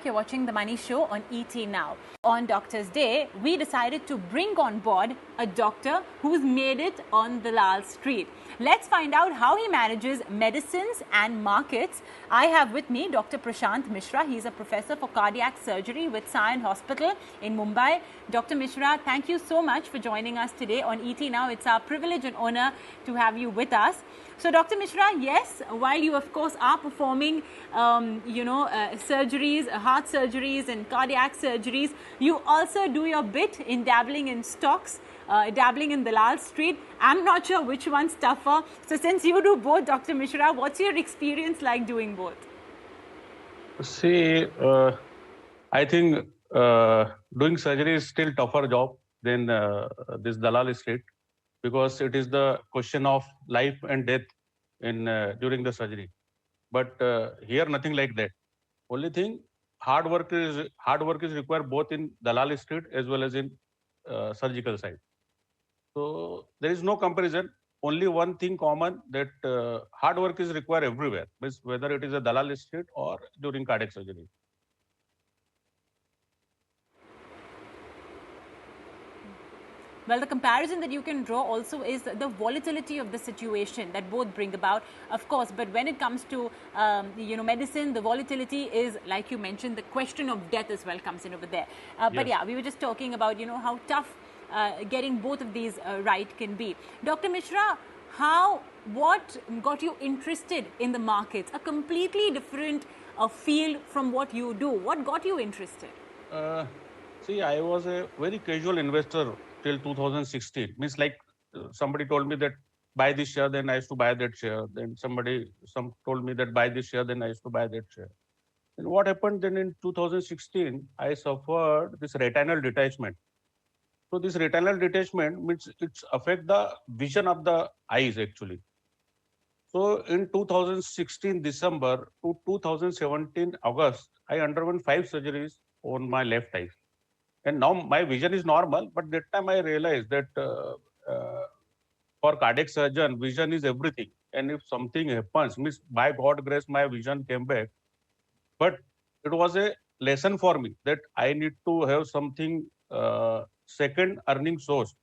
You're watching The Money Show on ET Now. On Doctor's Day, we decided to bring on board a doctor who's made it on Dalal Street. Let's find out how he manages medicines and markets. I have with me Dr. Prashant Mishra. He's a professor for cardiac surgery with Sion Hospital in Mumbai. Dr. Mishra, thank you so much for joining us today on ET Now. It's our privilege and honor to have you with us. So, Dr. Mishra, yes, while you, of course, are performing, surgeries, heart surgeries and cardiac surgeries, you also do your bit in dabbling in stocks, dabbling in Dalal Street. I'm not sure which one's tougher. So, since you do both, Dr. Mishra, what's your experience like doing both? See, I think doing surgery is still tougher job than this Dalal Street, because it is the question of life and death in during the surgery. But here nothing like that. Only thing, hard work is required both in Dalal Street as well as in surgical side. So there is no comparison. Only one thing common, that hard work is required everywhere, whether it is a Dalal Street or during cardiac surgery. Well, the comparison that you can draw also is the volatility of the situation that both bring about, of course. But when it comes to, medicine, the volatility is, like you mentioned, the question of death as well comes in over there. Yes. But yeah, we were just talking about, how tough getting both of these right can be. Dr. Mishra, what got you interested in the markets? A completely different field from what you do. What got you interested? See, I was a very casual investor till 2016. Means like somebody told me that buy this share, then I used to buy that share. Then some told me that buy this share, then I used to buy that share. And what happened then in 2016, I suffered this retinal detachment. So this retinal detachment means it's affect the vision of the eyes actually. So in 2016 December to 2017 August, I underwent 5 surgeries on my left eye. And now my vision is normal, but that time I realized that for cardiac surgeon, vision is everything. And if something happens, means by God grace, my vision came back. But it was a lesson for me that I need to have something second earning source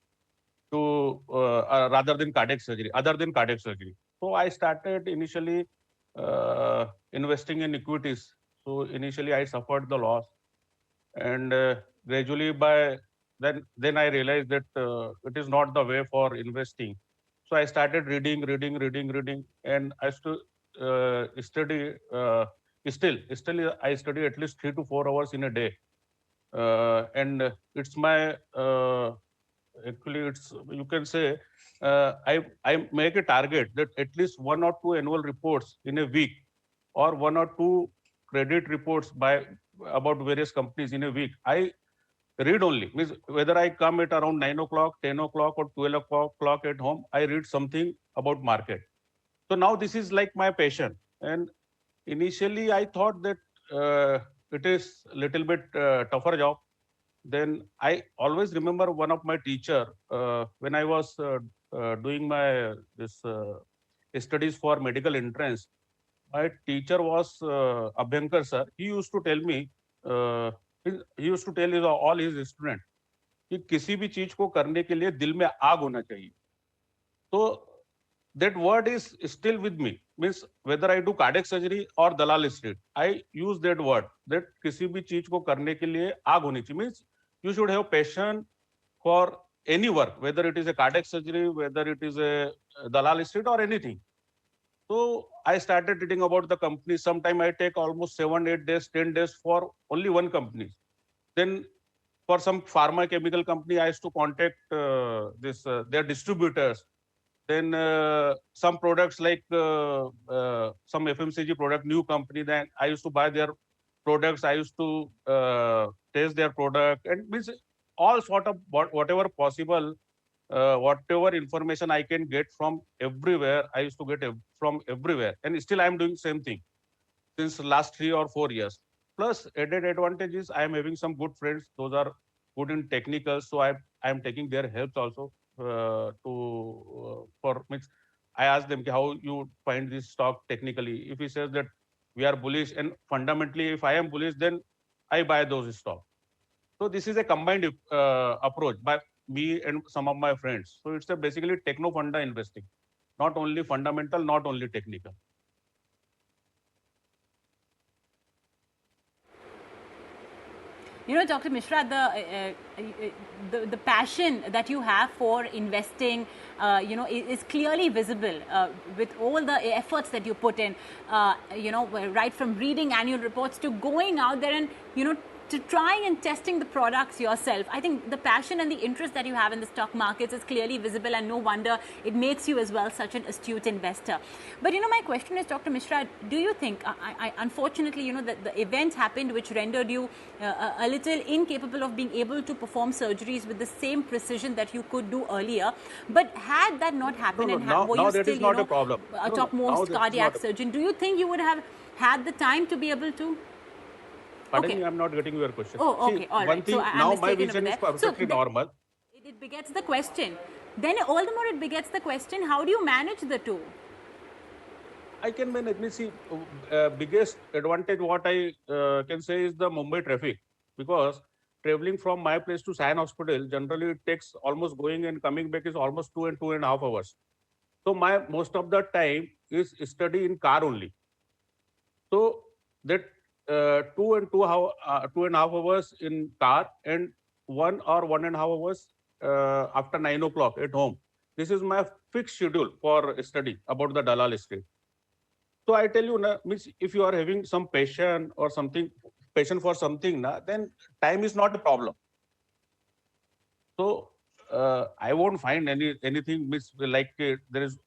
to rather than cardiac surgery, other than cardiac surgery. So I started initially investing in equities. So initially I suffered the loss, and gradually then I realized that it is not the way for investing. So I started reading, and I used to study. Still, I study at least 3 to 4 hours in a day, and it's my actually it's, you can say, I make a target that at least 1 or 2 annual reports in a week, or 1 or 2 credit reports by about various companies in a week. I read only, means whether I come at around 9 o'clock, 10 o'clock, or 12 o'clock at home, I read something about market. So now this is like my passion. And initially I thought that it is a little bit tougher job. Then I always remember one of my teacher when I was doing my this studies for medical entrance. My teacher was Abhyankar sir. He used to tell me, he used to tell all his students कि किसी भी चीज को करने के लिए दिल में आग होना चाहिए. So that word is still with me. Means whether I do cardiac surgery or Dalal Street, I use that word. That किसी भी चीज को करने के लिए आग होनी चाहिए. Means you should have passion for any work, whether it is a cardiac surgery, whether it is a Dalal Street or anything. So I started reading about the company. Sometime I take almost 7, 8 days, 10 days for only one company. Then for some pharma chemical company, I used to contact their distributors. Then some products like some FMCG product, new company, then I used to buy their products. I used to taste their product, and means all sort of whatever possible, whatever information I can get from everywhere, I used to get from everywhere. And still I am doing same thing since last 3 or 4 years. Plus added advantage is I am having some good friends. Those are good in technical. So I am taking their help also for means I ask them how you find this stock technically. If he says that we are bullish, and fundamentally if I am bullish, then I buy those stocks. So this is a combined approach by me and some of my friends. So it's a basically techno-funda investing, not only fundamental, not only technical. You know, Dr. Mishra, the passion that you have for investing, is clearly visible with all the efforts that you put in, right from reading annual reports to going out there and, to trying and testing the products yourself. I think the passion and the interest that you have in the stock markets is clearly visible, and no wonder it makes you as well such an astute investor. But, my question is, Dr. Mishra, do you think, unfortunately, that the events happened which rendered you a little incapable of being able to perform surgeries with the same precision that you could do earlier? But had that not happened, were you still, not a problem. A topmost cardiac surgeon, do you think you would have had the time to be able to? Pardon me, I'm not getting your question. Oh, okay, all right. One thing, so now my vision is perfectly normal. It begets the question. Then all the more it begets the question, how do you manage the two? I can manage. Me see, biggest advantage what I can say is the Mumbai traffic, because traveling from my place to Sion Hospital, generally it takes almost going and coming back is almost 2.5 hours. So my most of the time is study in car only. So that 2.5 hours in car and 1 or 1.5 hours after 9 o'clock at home. This is my fixed schedule for study about the Dalal Street. So I tell you, means if you are having some passion or something, passion for something, then time is not a problem. So I won't find anything like there is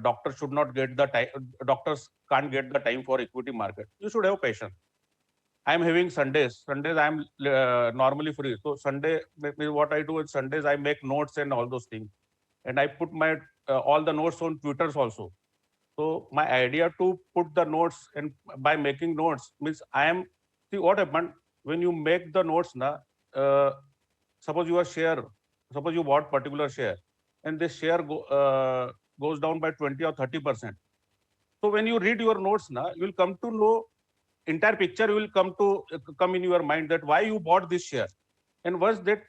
doctor should not get the time. Doctors can't get the time for equity market. You should have passion. I'm having Sundays. Sundays I'm normally free. So Sunday, what I do is Sundays I make notes and all those things, and I put my all the notes on Twitter also. So my idea to put the notes, and by making notes means see what happened when you make the notes suppose you are suppose you bought particular share, and this share goes down by 20 or 30%. So when you read your notes you will come to know entire picture will come in your mind that why you bought this share, and once that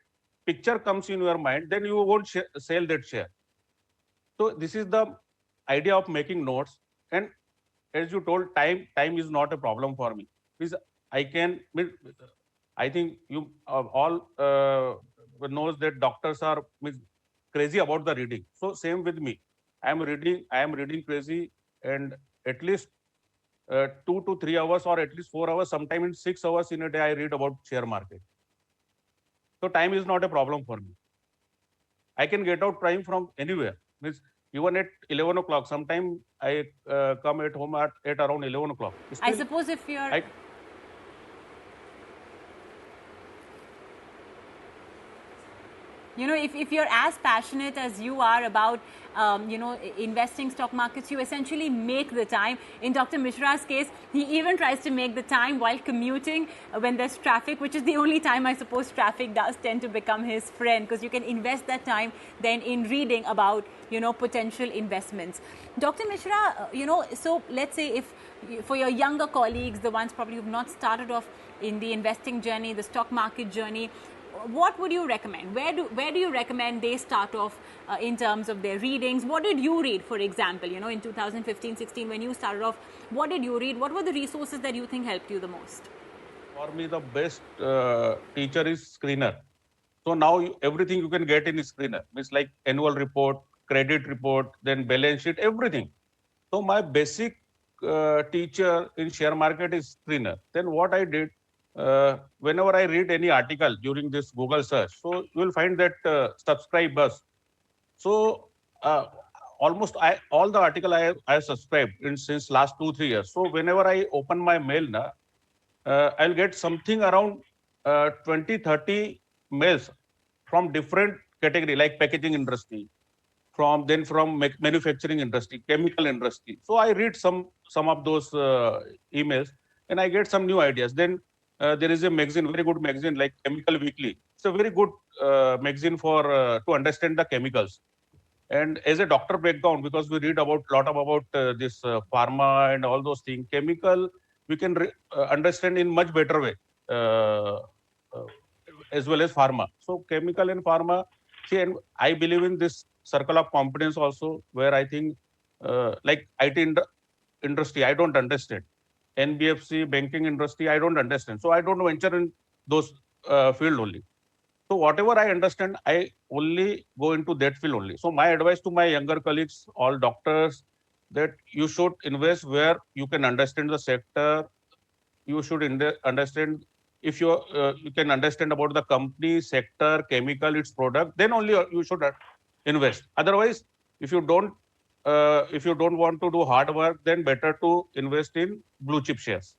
picture comes in your mind, then you won't sell that share. So this is the idea of making notes. And as you told, time is not a problem for me, because I think you all knows that doctors are crazy about the reading. So same with me. I am reading crazy, and at least 2 to 3 hours or at least 4 hours, sometime in 6 hours in a day, I read about share market. So time is not a problem for me. I can get out time from anywhere. Means even at 11 o'clock, sometime I come at home at around 11 o'clock. I suppose if you're... if you're as passionate as you are about, investing stock markets, you essentially make the time. In Dr. Mishra's case, he even tries to make the time while commuting when there's traffic, which is the only time I suppose traffic does tend to become his friend, because you can invest that time then in reading about, potential investments. Dr. Mishra, so let's say if for your younger colleagues, the ones probably who've not started off in the investing journey, the stock market journey, what would you recommend? Where do you recommend they start off in terms of their readings? What did you read, for example, in 2015-16 when you started off? What did you read? What were the resources that you think helped you the most? For me, the best teacher is screener. So now everything you can get in screener. It's like annual report, credit report, then balance sheet, everything. So my basic teacher in share market is screener. Then what I did, whenever I read any article during this Google search, so you will find that subscribe us. So almost all the article I have subscribed since last 2-3 years. So whenever I open my mail, I'll get something around 20-30 mails from different category, like packaging industry, from manufacturing industry, chemical industry. So I read some of those emails, and I get some new ideas. Then there is a magazine, very good magazine like Chemical Weekly. It's a very good magazine for to understand the chemicals. And as a doctor background, because we read about this pharma and all those things, chemical we can understand in much better way. as well as pharma. So chemical and pharma, see, and I believe in this circle of competence also, where I think like industry, I don't understand. NBFC, banking industry, I don't understand. So I don't venture in those field only. So whatever I understand, I only go into that field only. So my advice to my younger colleagues, all doctors, that you should invest where you can understand the sector. You should understand, if you can understand about the company, sector, chemical, its product, then only you should invest. Otherwise, if you don't want to do hard work, then better to invest in blue chip shares.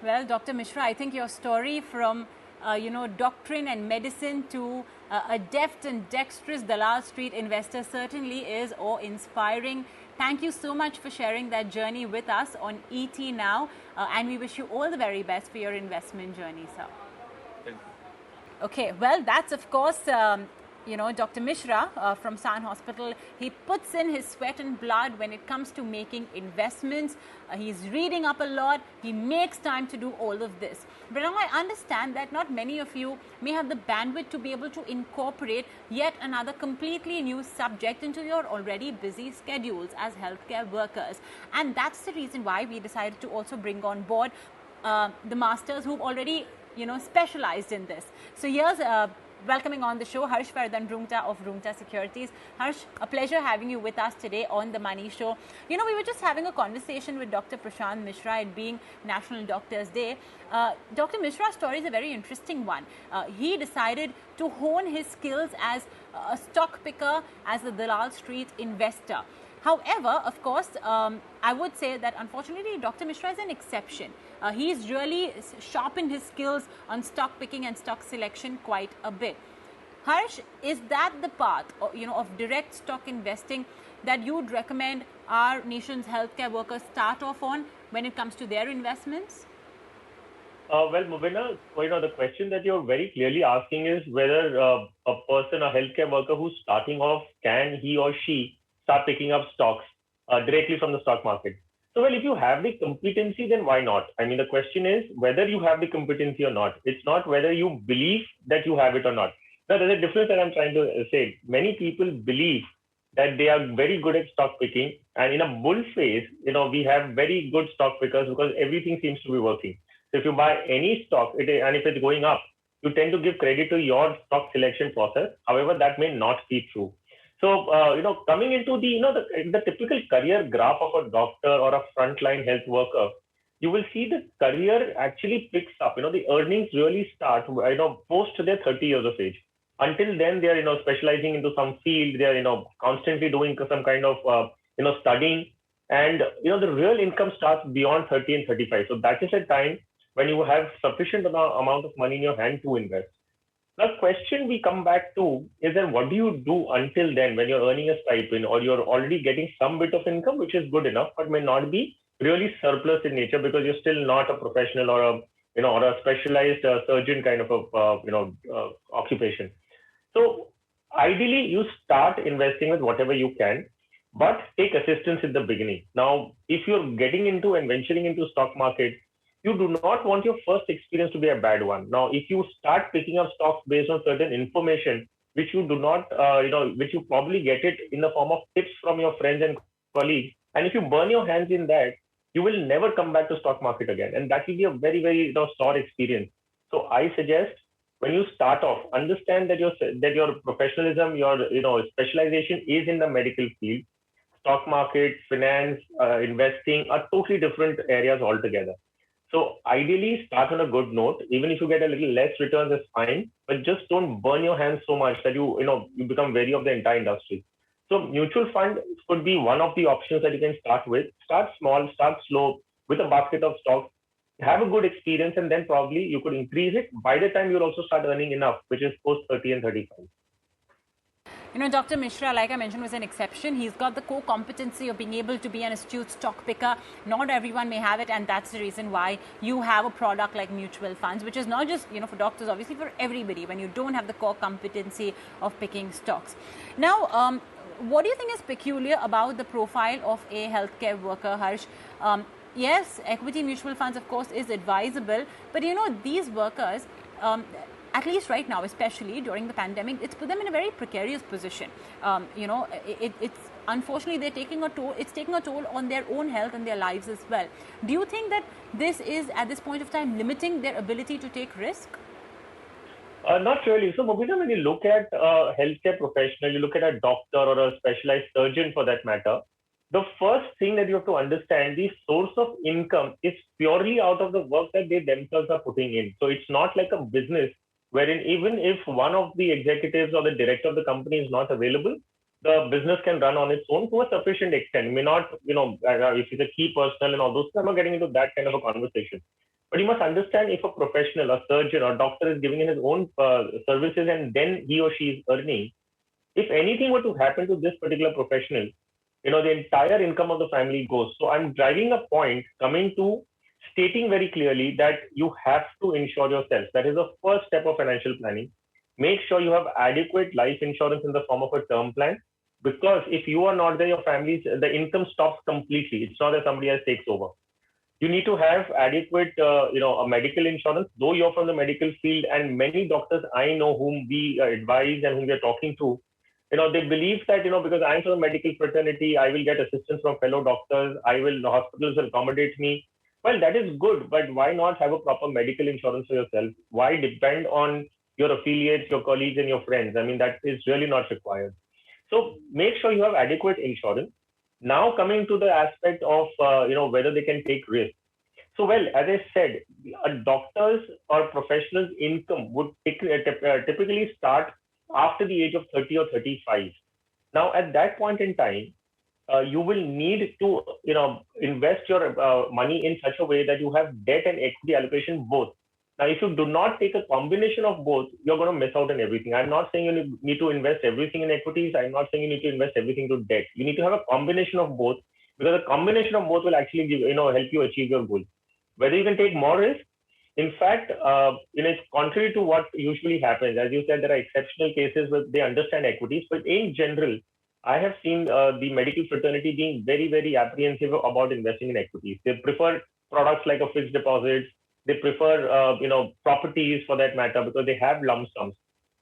Well, Dr. Mishra, I think your story from doctrine and medicine to a deft and dexterous Dalal Street investor certainly is awe-inspiring. Thank you so much for sharing that journey with us on ET Now, and we wish you all the very best for your investment journey, sir. Thank you. Okay, well, that's of course, Dr. Mishra from Sion Hospital. He puts in his sweat and blood when it comes to making investments. He's reading up a lot. He makes time to do all of this. But now I understand that not many of you may have the bandwidth to be able to incorporate yet another completely new subject into your already busy schedules as healthcare workers. And that's the reason why we decided to also bring on board the masters who've already specialized in this. So here's welcoming on the show Harsh Vardhan Rungta of Rungta Securities. Harsh, a pleasure having you with us today on The Money Show. We were just having a conversation with Dr. Prashant Mishra, it being National Doctors Day. Dr. Mishra's story is a very interesting one. He decided to hone his skills as a stock picker, as a Dalal Street investor. However, of course, I would say that unfortunately Dr. Mishra is an exception. He's really sharpened his skills on stock picking and stock selection quite a bit. Harsh, is that the path of direct stock investing that you'd recommend our nation's healthcare workers start off on when it comes to their investments? Well, Mubina, the question that you're very clearly asking is whether a person, a healthcare worker who's starting off, can he or she start picking up stocks directly from the stock market? So, well, if you have the competency, then why not? I mean, the question is whether you have the competency or not. It's not whether you believe that you have it or not. Now, there's a difference that I'm trying to say. Many people believe that they are very good at stock picking. And in a bull phase, we have very good stock pickers because everything seems to be working. So if you buy any stock, and if it's going up, you tend to give credit to your stock selection process. However, that may not be true. So, coming into the typical career graph of a doctor or a frontline health worker, you will see the career actually picks up. The earnings really start, post their 30 years of age. Until then, they are, specializing into some field. They are, constantly doing some kind of, studying. And, the real income starts beyond 30 and 35. So that is a time when you have sufficient amount of money in your hand to invest. The question we come back to is then what do you do until then when you're earning a stipend or you're already getting some bit of income, which is good enough, but may not be really surplus in nature because you're still not a professional or a specialized surgeon kind of occupation. So ideally, you start investing with whatever you can, but take assistance in the beginning. Now, if you're getting into and venturing into stock market, you do not want your first experience to be a bad one. Now, if you start picking up stocks based on certain information, which you do not, which you probably get it in the form of tips from your friends and colleagues, and if you burn your hands in that, you will never come back to stock market again. And that will be a very, very sour experience. So I suggest when you start off, understand that your professionalism, your specialization is in the medical field. Stock market, finance, investing are totally different areas altogether. So ideally, start on a good note. Even if you get a little less returns, that's fine. But just don't burn your hands so much that you become wary of the entire industry. So mutual fund could be one of the options that you can start with. Start small, start slow with a basket of stocks. Have a good experience, and then probably you could increase it. By the time you'll also start earning enough, which is post 30 and 35. Dr. Mishra, like I mentioned, was an exception. He's got the core competency of being able to be an astute stock picker. Not everyone may have it, and that's the reason why you have a product like mutual funds, which is not just, for doctors, obviously for everybody, when you don't have the core competency of picking stocks. Now, what do you think is peculiar about the profile of a healthcare worker, Harsh? Yes, equity mutual funds, of course, is advisable, but these workers, at least right now, especially during the pandemic, it's put them in a very precarious position. It's unfortunately they're taking a toll. It's taking a toll on their own health and their lives as well. Do you think that this is at this point of time limiting their ability to take risk? Not really. So, Mubina, when you look at a healthcare professional, you look at a doctor or a specialized surgeon for that matter, the first thing that you have to understand, the source of income is purely out of the work that they themselves are putting in. So it's not like a business wherein even if one of the executives or the director of the company is not available, the business can run on its own to a sufficient extent. It may not, if it's a key personnel and all those, I'm not getting into that kind of a conversation. But you must understand if a professional, a surgeon or doctor is giving in his own services and then he or she is earning, if anything were to happen to this particular professional, the entire income of the family goes. So I'm driving a point coming to stating very clearly that you have to insure yourself. That is the first step of financial planning. Make sure you have adequate life insurance in the form of a term plan, because if you are not there, your family's, the income stops completely. It's not that somebody else takes over. You need to have adequate, a medical insurance, though you're from the medical field, and many doctors I know whom we advise and whom we are talking to, they believe that, because I'm from the medical fraternity, I will get assistance from fellow doctors, hospitals will accommodate me. Well, that is good, but why not have a proper medical insurance for yourself? Why depend on your affiliates, your colleagues, and your friends? I mean, that is really not required. So make sure you have adequate insurance. Now coming to the aspect of, whether they can take risks. So, well, as I said, a doctor's or professional's income would typically start after the age of 30 or 35. Now, at that point in time, you will need to, invest your money in such a way that you have debt and equity allocation both. Now, if you do not take a combination of both, you're going to miss out on everything. I'm not saying you need to invest everything in equities. I'm not saying you need to invest everything to debt. You need to have a combination of both, because a combination of both will actually help you achieve your goal. Whether you can take more risk, in fact, it's contrary to what usually happens. As you said, there are exceptional cases where they understand equities, but in general, I have seen the medical fraternity being very, very apprehensive about investing in equities. They prefer products like a fixed deposits. They prefer, properties for that matter, because they have lump sums.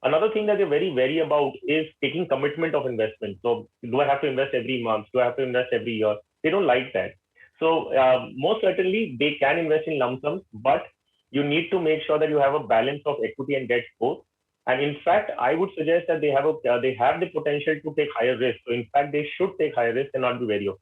Another thing that they're very wary about is taking commitment of investment. So do I have to invest every month? Do I have to invest every year? They don't like that. So most certainly they can invest in lump sums, but you need to make sure that you have a balance of equity and debt both. And in fact, I would suggest that they have the potential to take higher risk. So in fact, they should take higher risk and not be wary of.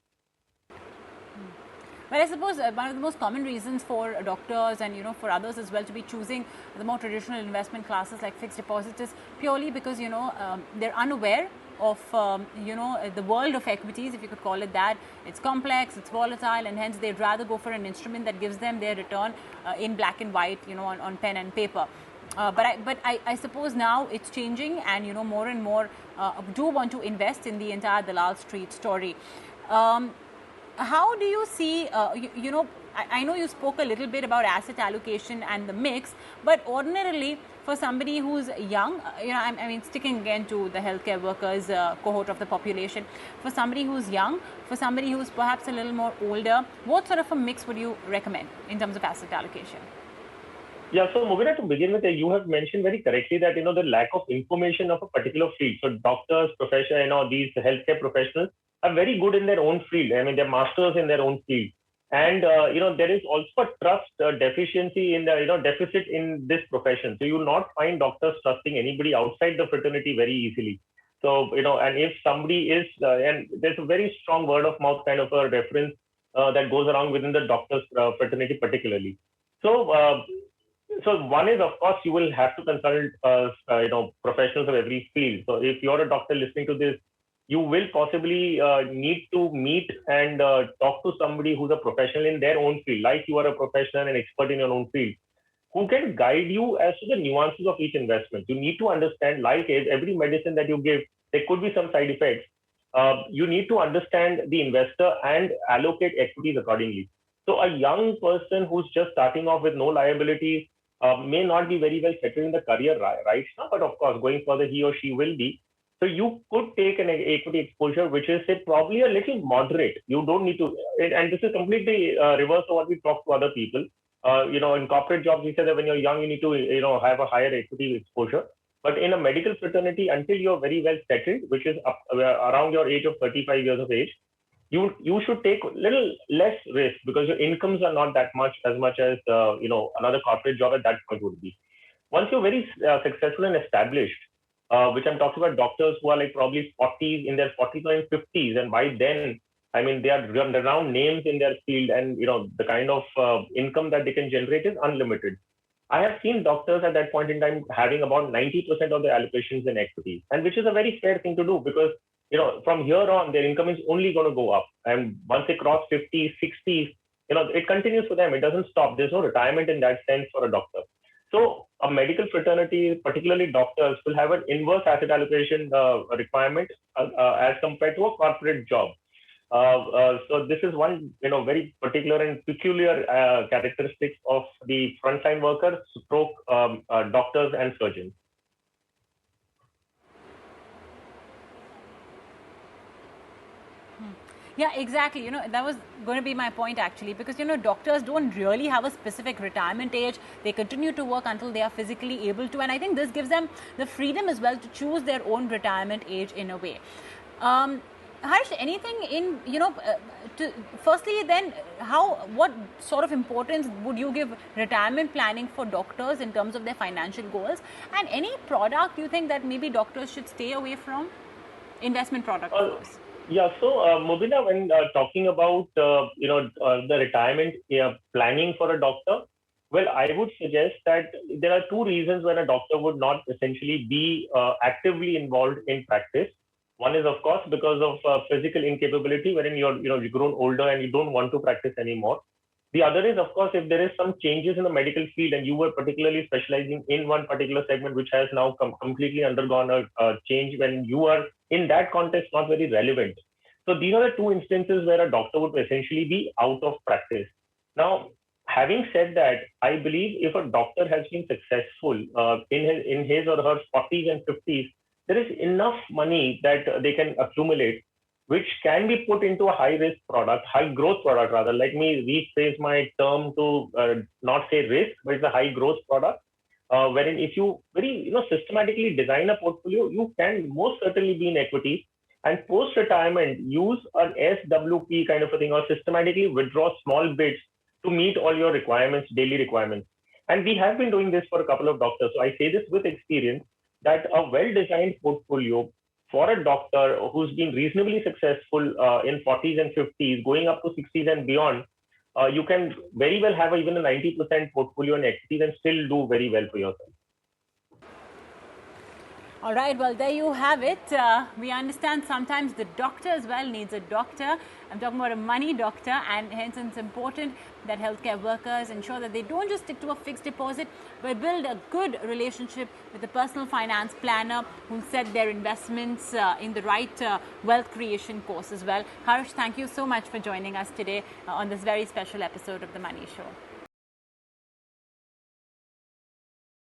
But I suppose one of the most common reasons for doctors and for others as well to be choosing the more traditional investment classes like fixed deposits is purely because they're unaware of the world of equities, if you could call it that. It's complex, it's volatile, and hence they'd rather go for an instrument that gives them their return in black and white, on pen and paper. But I suppose now it's changing, and more and more do want to invest in the entire Dalal Street story. How do you see, I know you spoke a little bit about asset allocation and the mix, but ordinarily for somebody who's young, I mean, sticking again to the healthcare workers cohort of the population, for somebody who's young, for somebody who's perhaps a little more older, what sort of a mix would you recommend in terms of asset allocation? Yeah, so Mubina, to begin with, you have mentioned very correctly that, the lack of information of a particular field. So doctors, these healthcare professionals are very good in their own field. I mean, they're masters in their own field. And, there is also a trust deficiency in the, deficit in this profession. So you will not find doctors trusting anybody outside the fraternity very easily. So, and if somebody is, and there's a very strong word of mouth kind of a reference that goes around within the doctors fraternity particularly. So, so one is, of course, you will have to consult, professionals of every field. So if you're a doctor listening to this, you will possibly need to meet and talk to somebody who's a professional in their own field, like you are a professional and expert in your own field, who can guide you as to the nuances of each investment. You need to understand, like every medicine that you give, there could be some side effects. You need to understand the investor and allocate equities accordingly. So a young person who's just starting off with no liabilities may not be very well settled in the career right now, but of course, going further, he or she will be. So you could take an equity exposure, which is say probably a little moderate. You don't need to, and this is completely reverse of what we talk to other people. In corporate jobs, we say that when you're young, you need to, have a higher equity exposure. But in a medical fraternity, until you're very well settled, which is around your age of 35 years of age, you should take a little less risk because your incomes are not that much as another corporate job at that point would be. Once you're very successful and established, which I'm talking about doctors who are like probably 40s, in their 40s or 50s, and by then, I mean, they are renowned names in their field, and the kind of income that they can generate is unlimited. I have seen doctors at that point in time having about 90% of their allocations in equities, and which is a very fair thing to do because from here on their income is only going to go up, and once they cross 50s, 60s, it continues for them. It doesn't stop. There's no retirement in that sense for a doctor. So a medical fraternity, particularly doctors, will have an inverse asset allocation requirement as compared to a corporate job. So this is one, very particular and peculiar characteristics of the frontline workers, stroke doctors and surgeons. Yeah, exactly. That was going to be my point actually, because, doctors don't really have a specific retirement age. They continue to work until they are physically able to. And I think this gives them the freedom as well to choose their own retirement age in a way. Harsh, anything in, firstly then, what sort of importance would you give retirement planning for doctors in terms of their financial goals? And any product you think that maybe doctors should stay away from? Investment product, of course. Yeah, so Mubina, when talking about the retirement planning for a doctor, well, I would suggest that there are two reasons when a doctor would not essentially be actively involved in practice. One is, of course, because of physical incapability, wherein you've grown older and you don't want to practice anymore. The other is, of course, if there is some changes in the medical field and you were particularly specializing in one particular segment, which has now completely undergone a change when you are in that context not very relevant. So these are the two instances where a doctor would essentially be out of practice. Now, having said that, I believe if a doctor has been successful in his or her 40s and 50s, there is enough money that they can accumulate, which can be put into a high-risk product, high-growth product rather. Let me rephrase my term to not say risk, but it's a high-growth product, wherein if you very systematically design a portfolio, you can most certainly be in equities, and post-retirement use an SWP kind of a thing, or systematically withdraw small bits to meet all your requirements, daily requirements. And we have been doing this for a couple of doctors. So I say this with experience that a well-designed portfolio for a doctor who's been reasonably successful in 40s and 50s, going up to 60s and beyond, you can very well have even a 90% portfolio in equities and still do very well for yourself. All right, well, there you have it. We understand sometimes the doctor as well needs a doctor. I'm talking about a money doctor, and hence it's important that healthcare workers ensure that they don't just stick to a fixed deposit, but build a good relationship with a personal finance planner who'll set their investments in the right wealth creation course as well. Harsh, thank you so much for joining us today on this very special episode of The Money Show.